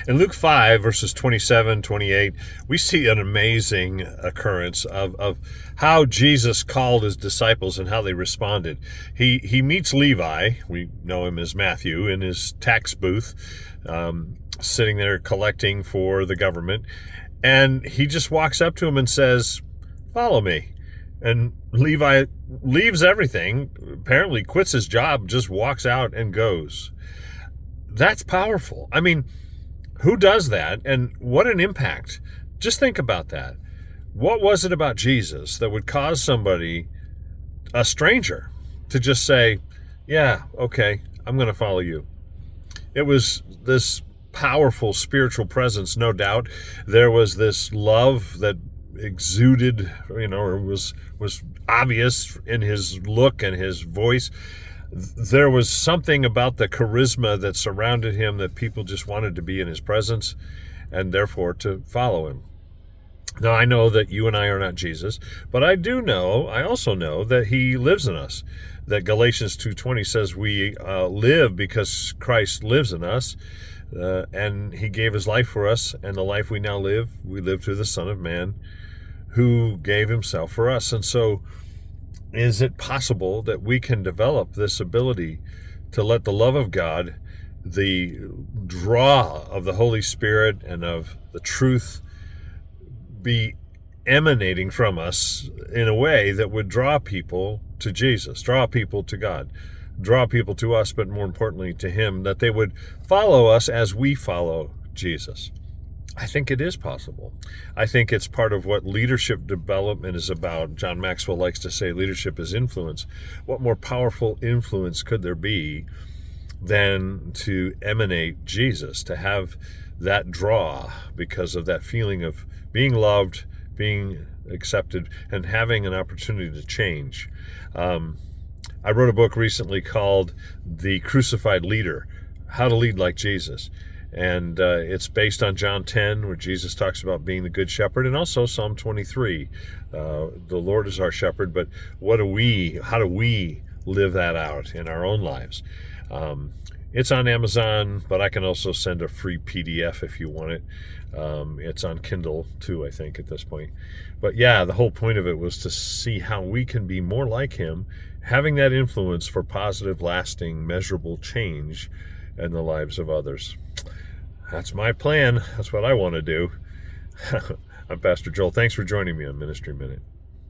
In Luke 5, verses 27, 28, we see an amazing occurrence of how Jesus called his disciples and how they responded. He meets Levi, we know him as Matthew, in his tax booth, sitting there collecting for the government. And he just walks up to him and says, "Follow me." And Levi leaves everything, apparently quits his job, just walks out and goes. That's powerful. I mean, who does that, and what an impact? Just think about that. What was it about Jesus that would cause somebody, a stranger, to just say, "Yeah, okay, I'm going to follow you"? It was this powerful spiritual presence, no doubt. There was this love that exuded, or was obvious in his look and his voice. There was something about the charisma that surrounded him that people just wanted to be in his presence and therefore to follow him. Now, I know that you and I are not Jesus, but I also know that he lives in us. That Galatians 2:20 says we live because Christ lives in us, and he gave his life for us, and the life we now live, we live through the Son of Man who gave himself for us. And so, is it possible that we can develop this ability to let the love of God, the draw of the Holy Spirit and of the truth be emanating from us in a way that would draw people to Jesus, draw people to God, draw people to us, but more importantly to him, that they would follow us as we follow Jesus? I think it is possible. I think it's part of what leadership development is about. John Maxwell likes to say leadership is influence. What more powerful influence could there be than to emanate Jesus, to have that draw because of that feeling of being loved, being accepted, and having an opportunity to change. I wrote a book recently called The Crucified Leader, How to Lead Like Jesus. And it's based on John 10, where Jesus talks about being the good shepherd, and also Psalm 23. The Lord is our shepherd, but how do we live that out in our own lives? It's on Amazon, but I can also send a free PDF if you want it. It's on Kindle too, I think, at this point. But yeah, the whole point of it was to see how we can be more like him, having that influence for positive, lasting, measurable change in the lives of others. That's my plan. That's what I want to do. I'm Pastor Joel. Thanks for joining me on Ministry Minute.